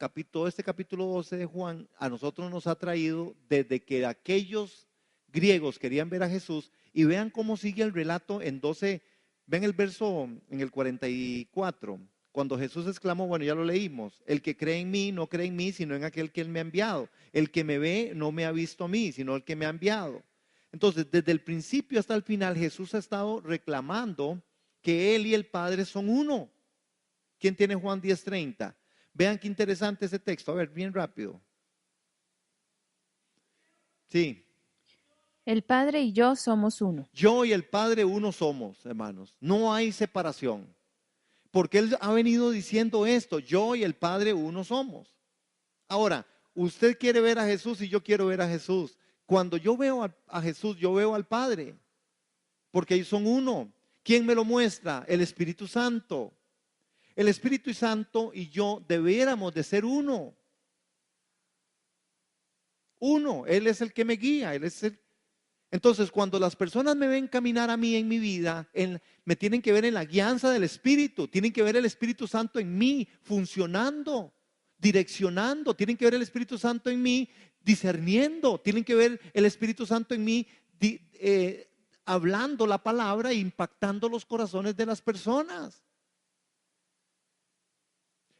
este capítulo 12 de Juan, a nosotros nos ha traído desde que aquellos griegos querían ver a Jesús, y vean cómo sigue el relato en 12, ven el verso en el 44, cuando Jesús exclamó, bueno, ya lo leímos, el que cree en mí no cree en mí, sino en aquel que él me ha enviado. El que me ve no me ha visto a mí, sino el que me ha enviado. Entonces, desde el principio hasta el final, Jesús ha estado reclamando que él y el Padre son uno. ¿Quién tiene Juan 10:30? Vean qué interesante ese texto. A ver, bien rápido. Sí.
El Padre y yo somos uno.
Yo y el Padre uno somos, hermanos. No hay separación. Porque Él ha venido diciendo esto. Yo y el Padre uno somos. Ahora, usted quiere ver a Jesús y yo quiero ver a Jesús. Cuando yo veo a Jesús, yo veo al Padre. Porque ellos son uno. ¿Quién me lo muestra? El Espíritu Santo. El Espíritu Santo y yo debiéramos de ser uno. Uno, Él es el que me guía, Entonces, cuando las personas me ven caminar a mí en mi vida, me tienen que ver en la guianza del Espíritu, tienen que ver el Espíritu Santo en mí, funcionando, direccionando, tienen que ver el Espíritu Santo en mí, discerniendo, tienen que ver el Espíritu Santo en mí, hablando la palabra e impactando los corazones de las personas.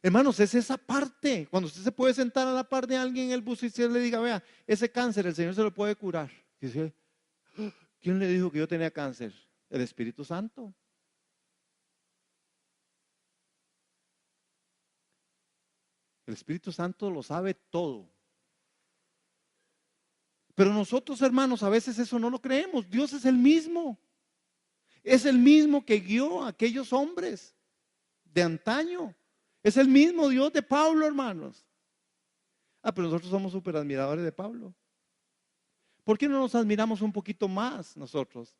Hermanos, es esa parte. Cuando usted se puede sentar a la par de alguien en el bus y usted le diga, vea, ese cáncer el Señor se lo puede curar. Y dice, ¿quién le dijo que yo tenía cáncer? El Espíritu Santo. El Espíritu Santo lo sabe todo. Pero nosotros, hermanos, a veces eso no lo creemos. Dios es el mismo. Es el mismo que guió a aquellos hombres de antaño. Es el mismo Dios de Pablo, hermanos. Pero nosotros somos súper admiradores de Pablo. ¿Por qué no nos admiramos un poquito más nosotros?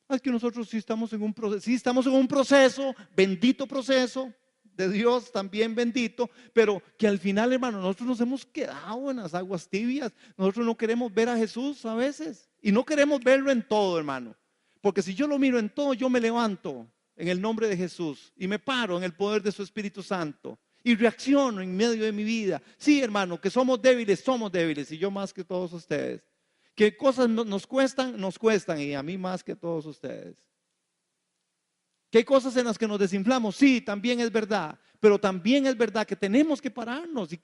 Es que nosotros sí estamos en un proceso, bendito proceso de Dios, también bendito, pero que al final, hermano, nosotros nos hemos quedado en las aguas tibias. Nosotros no queremos ver a Jesús a veces y no queremos verlo en todo, hermano. Porque si yo lo miro en todo, yo me levanto en el nombre de Jesús y me paro en el poder de su Espíritu Santo y reacciono en medio de mi vida. Sí, hermano, que somos débiles y yo más que todos ustedes. ¿Qué cosas nos cuestan? Nos cuestan, y a mí más que todos ustedes. ¿Qué hay cosas en las que nos desinflamos? Sí, también es verdad. Pero también es verdad que tenemos que pararnos y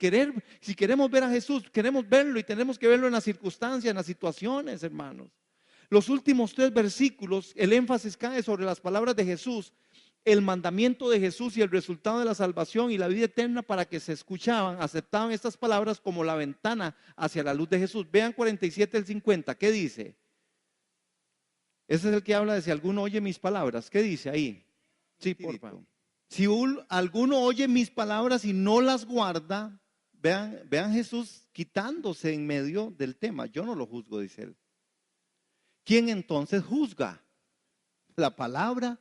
si queremos ver a Jesús, queremos verlo y tenemos que verlo en las circunstancias, en las situaciones, hermanos. Los últimos 3 versículos, el énfasis cae sobre las palabras de Jesús, el mandamiento de Jesús y el resultado de la salvación y la vida eterna para que se escuchaban, aceptaban estas palabras como la ventana hacia la luz de Jesús. Vean 47 al 50, ¿qué dice? Ese es el que habla de si alguno oye mis palabras. ¿Qué dice ahí? Sí, por favor. Si alguno oye mis palabras y no las guarda, vean Jesús quitándose en medio del tema. Yo no lo juzgo, dice él. ¿Quién entonces juzga? La palabra.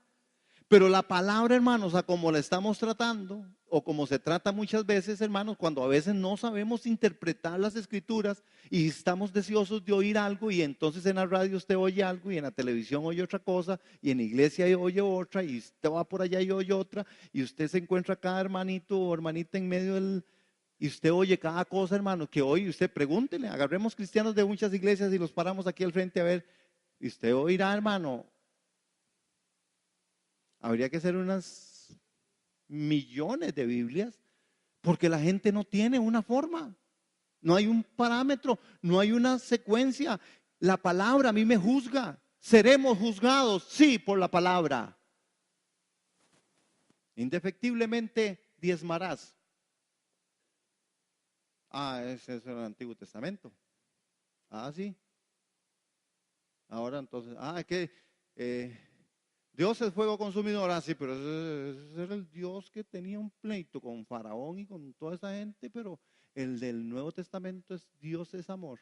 Pero la palabra, hermanos, a como la estamos tratando, o como se trata muchas veces, hermanos, cuando a veces no sabemos interpretar las escrituras y estamos deseosos de oír algo, y entonces en la radio usted oye algo, y en la televisión oye otra cosa, y en la iglesia oye otra, y usted va por allá y oye otra, y usted se encuentra cada hermanito o hermanita en medio y usted oye cada cosa, hermano, que oye. Usted pregúntele, agarremos cristianos de muchas iglesias y los paramos aquí al frente a ver, y usted oirá, hermano. Habría que hacer unas millones de Biblias porque la gente no tiene una forma, no hay un parámetro, no hay una secuencia. La palabra a mí me juzga. Seremos juzgados, sí, por la palabra. Indefectiblemente diezmarás. Ese es el Antiguo Testamento. Sí. Ahora entonces, es que Dios es fuego consumidor, sí, pero ese era el Dios que tenía un pleito con Faraón y con toda esa gente, pero el del Nuevo Testamento es Dios es amor.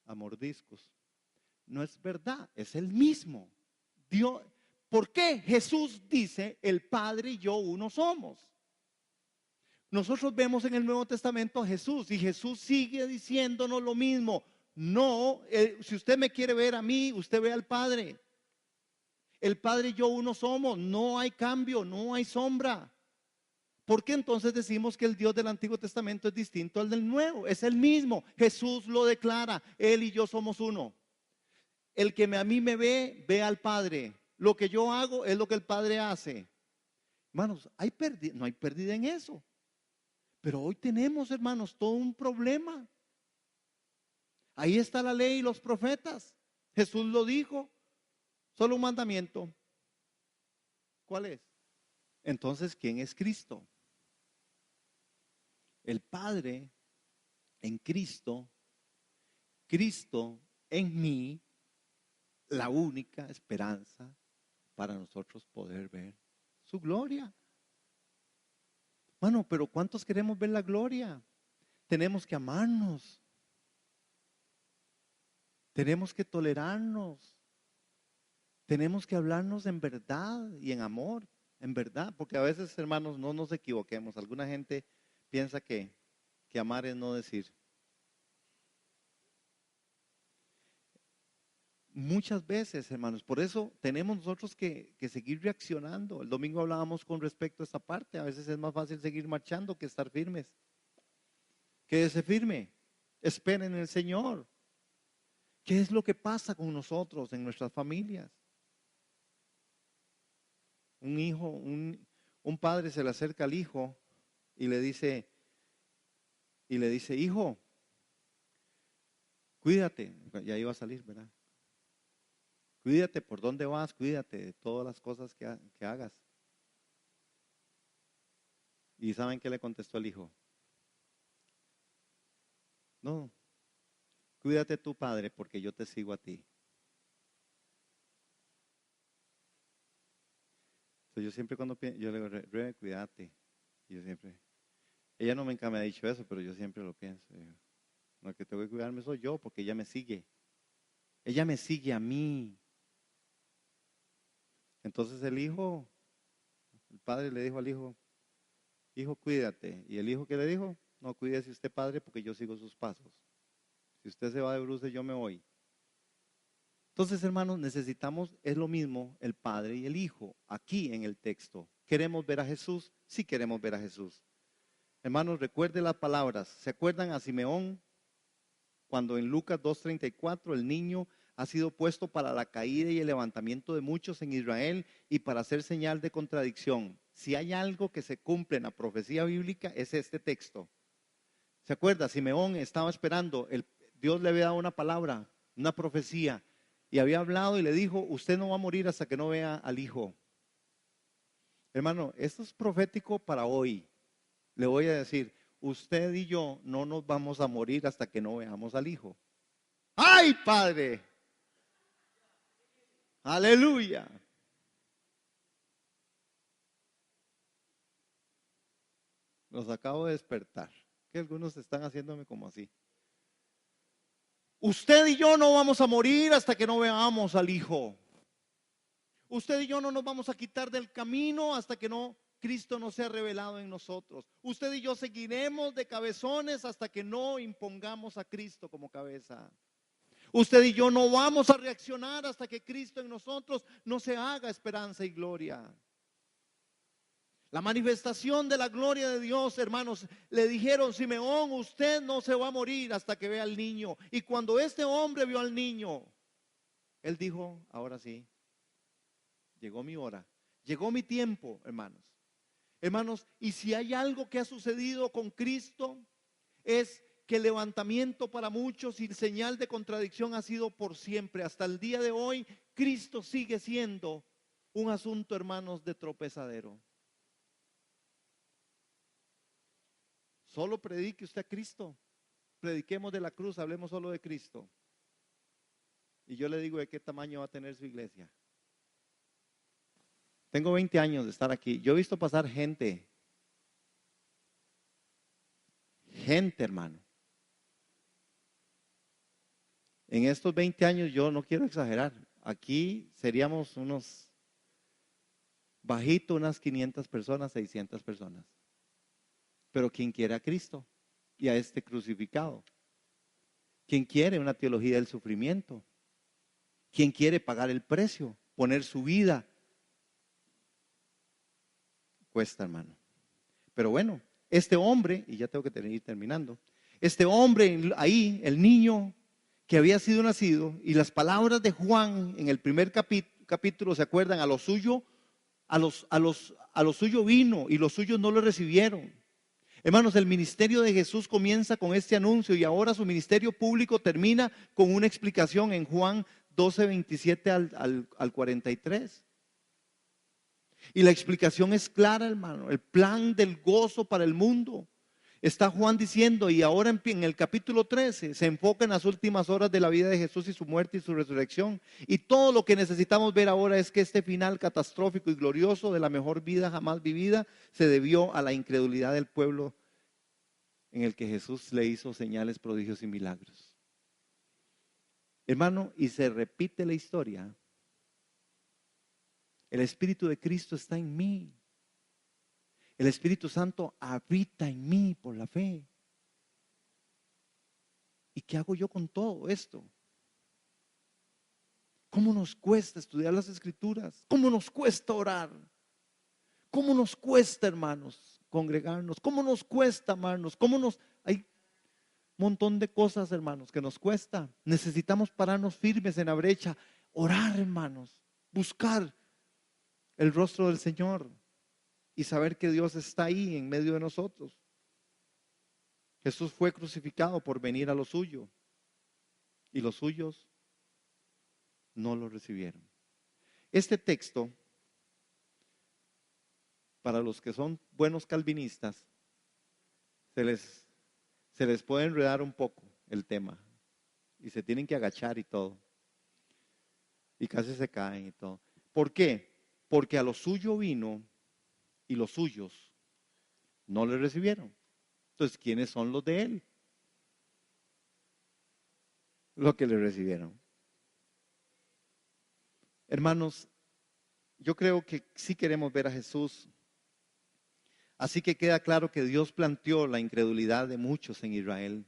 A mordiscos. No es verdad, es el mismo. Dios, ¿por qué Jesús dice el Padre y yo uno somos? Nosotros vemos en el Nuevo Testamento a Jesús y Jesús sigue diciéndonos lo mismo. No, si usted me quiere ver a mí, usted ve al Padre. El Padre y yo uno somos, no hay cambio, no hay sombra. ¿Por qué entonces decimos que el Dios del Antiguo Testamento es distinto al del Nuevo? Es el mismo, Jesús lo declara, Él y yo somos uno. El que a mí me ve, ve al Padre. Lo que yo hago es lo que el Padre hace. Hermanos, no hay pérdida en eso. Pero hoy tenemos, hermanos, todo un problema. Ahí está la ley y los profetas. Jesús lo dijo. Solo un mandamiento. ¿Cuál es? Entonces, ¿quién es Cristo? El Padre en Cristo, Cristo en mí, la única esperanza para nosotros poder ver su gloria. Bueno, pero ¿cuántos queremos ver la gloria? Tenemos que amarnos. Tenemos que tolerarnos. Tenemos que hablarnos en verdad y en amor, en verdad, porque a veces, hermanos, no nos equivoquemos. Alguna gente piensa que amar es no decir. Muchas veces, hermanos, por eso tenemos nosotros que seguir reaccionando. El domingo hablábamos con respecto a esta parte. A veces es más fácil seguir marchando que estar firmes. Quédese firme, esperen en el Señor. ¿Qué es lo que pasa con nosotros en nuestras familias? Un padre se le acerca al hijo y le dice, hijo, cuídate. Ya iba a salir, ¿verdad? Cuídate por dónde vas, cuídate de todas las cosas que hagas. ¿Y saben qué le contestó el hijo? No, cuídate tú, padre, porque yo te sigo a ti. Entonces yo siempre cuando pienso, yo le digo, Rebe, cuídate. Y yo siempre, ella nunca me ha dicho eso, pero yo siempre lo pienso. Digo, no, el que tengo que cuidarme soy yo, porque ella me sigue. Ella me sigue a mí. Entonces el padre le dijo al hijo, hijo, cuídate. ¿Y el hijo qué le dijo? No, cuídese usted, padre, porque yo sigo sus pasos. Si usted se va de bruces, yo me voy. Entonces, hermanos, necesitamos, es lo mismo el Padre y el Hijo, aquí en el texto. ¿Queremos ver a Jesús? Sí queremos ver a Jesús. Hermanos, recuerde las palabras. ¿Se acuerdan a Simeón? Cuando en Lucas 2:34 el niño ha sido puesto para la caída y el levantamiento de muchos en Israel y para hacer señal de contradicción. Si hay algo que se cumple en la profecía bíblica, es este texto. ¿Se acuerda? Simeón estaba esperando, Dios le había dado una palabra, una profecía, y había hablado y le dijo, usted no va a morir hasta que no vea al hijo. Hermano, esto es profético para hoy. Le voy a decir, usted y yo no nos vamos a morir hasta que no veamos al hijo. ¡Ay, Padre! Aleluya. Los acabo de despertar. Que algunos están haciéndome como así. Usted y yo no vamos a morir hasta que no veamos al hijo. Usted y yo no nos vamos a quitar del camino hasta que Cristo no sea revelado en nosotros. Usted y yo seguiremos de cabezones hasta que no impongamos a Cristo como cabeza. Usted y yo no vamos a reaccionar hasta que Cristo en nosotros no se haga esperanza y gloria. La manifestación de la gloria de Dios, hermanos, le dijeron, Simeón, usted no se va a morir hasta que vea al niño. Y cuando este hombre vio al niño, él dijo, ahora sí, llegó mi hora, llegó mi tiempo, hermanos. Hermanos, y si hay algo que ha sucedido con Cristo, es que el levantamiento para muchos y señal de contradicción ha sido por siempre. Hasta el día de hoy, Cristo sigue siendo un asunto, hermanos, de tropezadero. Solo predique usted a Cristo. Prediquemos de la cruz, hablemos solo de Cristo. Y yo le digo de qué tamaño va a tener su iglesia. Tengo 20 años de estar aquí. Yo he visto pasar gente, hermano. En estos 20 años yo no quiero exagerar. Aquí seríamos unos bajito, unas 500 personas, 600 personas. Pero quien quiere a Cristo y a este crucificado. Quien quiere una teología del sufrimiento. Quien quiere pagar el precio, poner su vida. Cuesta, hermano. Pero bueno, este hombre, y ya tengo que ir terminando, este hombre ahí, el niño que había sido nacido, y las palabras de Juan en el primer capítulo, ¿se acuerdan? A lo suyo vino y los suyos no lo recibieron. Hermanos, el ministerio de Jesús comienza con este anuncio y ahora su ministerio público termina con una explicación en Juan 12:27 al 43. Y la explicación es clara, hermano, el plan del gozo para el mundo. Está Juan diciendo, y ahora en el capítulo 13 se enfoca en las últimas horas de la vida de Jesús y su muerte y su resurrección. Y todo lo que necesitamos ver ahora es que este final catastrófico y glorioso de la mejor vida jamás vivida se debió a la incredulidad del pueblo en el que Jesús le hizo señales, prodigios y milagros. Hermano, y se repite la historia El Espíritu de Cristo está en mí. El Espíritu Santo habita en mí por la fe. ¿Y qué hago yo con todo esto? ¿Cómo nos cuesta estudiar las Escrituras? ¿Cómo nos cuesta orar? ¿Cómo nos cuesta, hermanos, congregarnos? ¿Cómo nos cuesta amarnos? Hay un montón de cosas, hermanos, que nos cuesta. Necesitamos pararnos firmes en la brecha, orar, hermanos, buscar el rostro del Señor y saber que Dios está ahí en medio de nosotros. Jesús fue crucificado por venir a lo suyo y los suyos no lo recibieron. Este texto, para los que son buenos calvinistas, se les puede enredar un poco el tema y se tienen que agachar y todo y casi se caen y todo. ¿Por qué? Porque a lo suyo vino y los suyos no le recibieron. Entonces, ¿quiénes son los de él? Los que le recibieron. Hermanos, yo creo que sí queremos ver a Jesús. Así que queda claro que Dios planteó la incredulidad de muchos en Israel.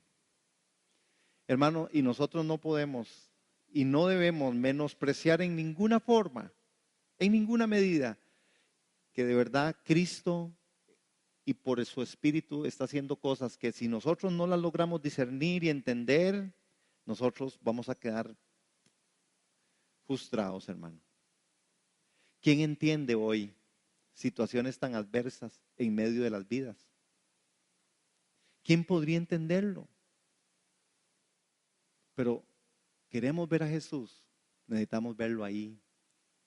Hermano, y nosotros no podemos y no debemos menospreciar en ninguna forma, en ninguna medida, que de verdad Cristo y por su Espíritu está haciendo cosas que si nosotros no las logramos discernir y entender, nosotros vamos a quedar frustrados, hermano. ¿Quién entiende hoy situaciones tan adversas en medio de las vidas? ¿Quién podría entenderlo? Pero queremos ver a Jesús, necesitamos verlo ahí,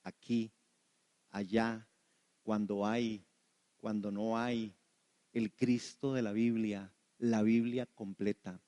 aquí, allá, cuando hay, cuando no hay, el Cristo de la Biblia completa.